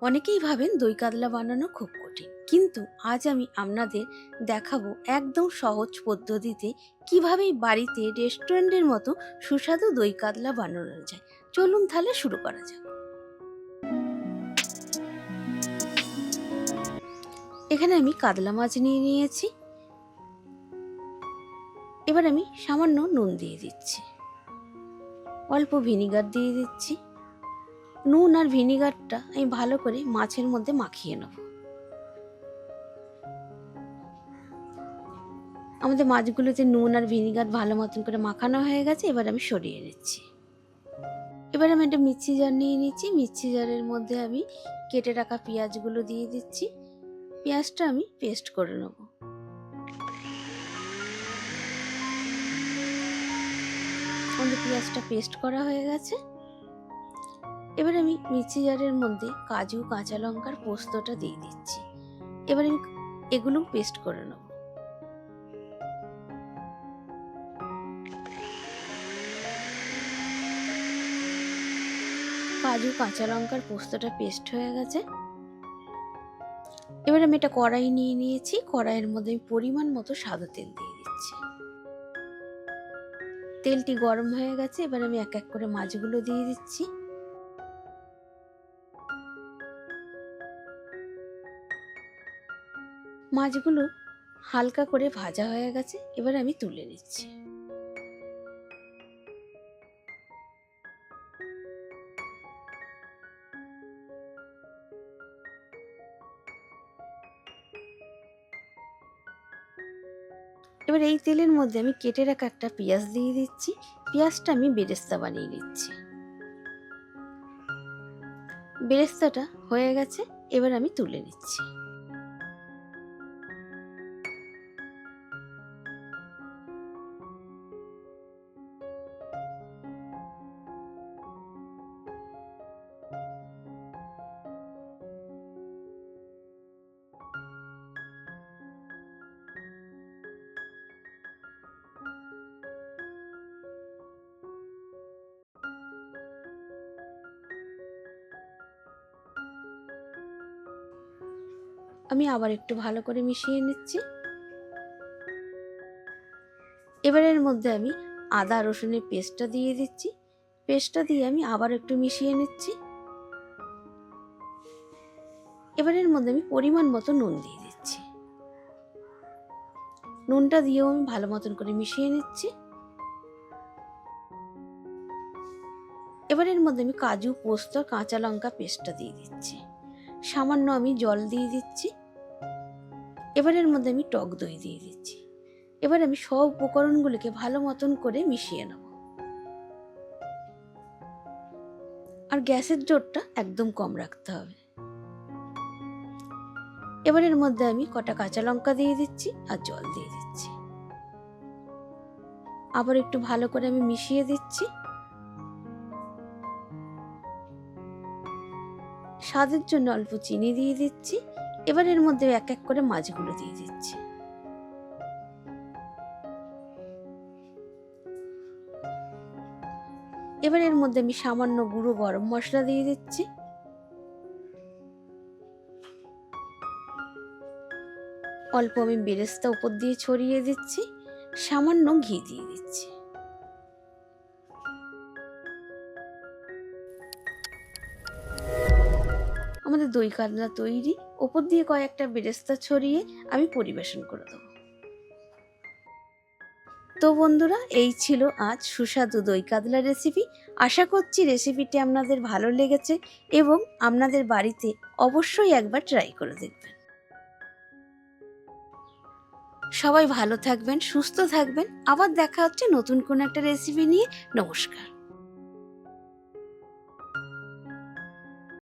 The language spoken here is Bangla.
অনেকেই ভাবেন দই কাতলা বানানো খুব কঠিন, কিন্তু আজ আমি আপনাদের দেখাবো একদম সহজ পদ্ধতিতে কিভাবে বাড়িতে রেস্টুরেন্টের মতো সুস্বাদু দই কাতলা বানানো যায়। চলুন তাহলে শুরু করা যাক। এখানে আমি কাতলা মাছ নিয়ে নিয়েছি। এবার আমি সামান্য নুন দিয়ে দিচ্ছি, অল্প ভিনিগার দিয়ে দিচ্ছি। নুন আর ভিনিগারটা আমি ভালো করে মাছের মধ্যে মাখিয়ে নেব। আমাদের মাছগুলোতে নুন আর ভিনিগার ভালো মতন করে মাখানো হয়ে গেছে। এবার আমি সরিয়ে নিচ্ছি। এবার আমি একটা মিক্সি জার নিয়ে নিচ্ছি। মিক্সি জারের মধ্যে আমি কেটে রাখা পেঁয়াজগুলো দিয়ে দিচ্ছি। পেঁয়াজটা আমি পেস্ট করে নেব। আমাদের পেঁয়াজটা পেস্ট করা হয়ে গেছে। এবার আমি মিক্সি জারের মধ্যে কাজু, কাঁচা লঙ্কার পোস্তটা দিয়ে দিচ্ছি। এবার আমি এগুলো পেস্ট করে নেব। কাজু, কাঁচা লঙ্কার পোস্তটা পেস্ট হয়ে গেছে। এবার আমি একটা কড়াই নিয়ে নিয়েছি। কড়াইয়ের মধ্যে আমি পরিমাণ মতো সাদা তেল দিয়ে দিচ্ছি। তেলটি গরম হয়ে গেছে। এবার আমি এক এক করে মাছগুলো দিয়ে দিচ্ছি। মাছগুলো হালকা করে ভাজা হয়ে গেছে। এবার আমি তুলে নিচ্ছি। এবার এই তেলের মধ্যে আমি কেটে রাখা একটা পেঁয়াজ দিয়ে দিচ্ছি। পেঁয়াজটা আমি বেরেস্তা বানিয়ে নিচ্ছি। বেরেস্তাটা হয়ে গেছে। এবার আমি তুলে নিচ্ছি। আমি আবার একটু ভালো করে মিশিয়ে নিচ্ছি। এবার এর মধ্যে আমি আদা রসুনের পেস্টটা দিয়ে দিচ্ছি। পেস্টটা দিয়ে আমি আবার একটু মিশিয়ে নিচ্ছি। এবার এর মধ্যে আমি পরিমাণ মতো নুন দিয়ে দিচ্ছি। নুনটা দিয়েও আমি ভালো মতন করে মিশিয়ে নিচ্ছি। এবার এর মধ্যে আমি কাজু, পোস্ত, কাঁচা লঙ্কা পেস্টটা দিয়ে দিচ্ছি। সামান্য আমি জল দিয়ে দিচ্ছি। এবার এর মধ্যে আমি টক দই দিয়ে দিচ্ছি। এবার আমি সব উপকরণগুলোকে ভালো মতন করে মিশিয়ে নেব। আর গ্যাসের জোরটা একদম কম রাখতে হবে। এবার এর মধ্যে আমি কটা কাঁচা লঙ্কা দিয়ে দিচ্ছি আর জল দিয়ে দিচ্ছি। আবার একটু ভালো করে আমি মিশিয়ে দিচ্ছি। স্বাদের জন্য অল্প চিনি দিয়ে দিচ্ছি। এবার এর মধ্যে এক এক করে মাছগুলো দিয়ে দিচ্ছি। এবার এর মধ্যে আমি সামান্য গুঁড়ো গরম মশলা দিয়ে দিচ্ছি। অল্প আমি বেরেস্তা উপর দিয়ে ছড়িয়ে দিচ্ছি। সামান্য ঘি দিয়ে দিচ্ছি। আমাদের দই কাতলা তৈরি। ওপর দিয়ে কয়েকটা বেরেস্তা ছড়িয়ে আমি পরিবেশন করে দেবো। তো বন্ধুরা, এই ছিল আজ সুস্বাদু দই কাতলা রেসিপি। আশা করছি রেসিপিটি আপনাদের ভালো লেগেছে এবং আপনাদের বাড়িতে অবশ্যই একবার ট্রাই করে দেখবেন। সবাই ভালো থাকবেন, সুস্থ থাকবেন। আবার দেখা হচ্ছে নতুন কোনো একটা রেসিপি নিয়ে। নমস্কার।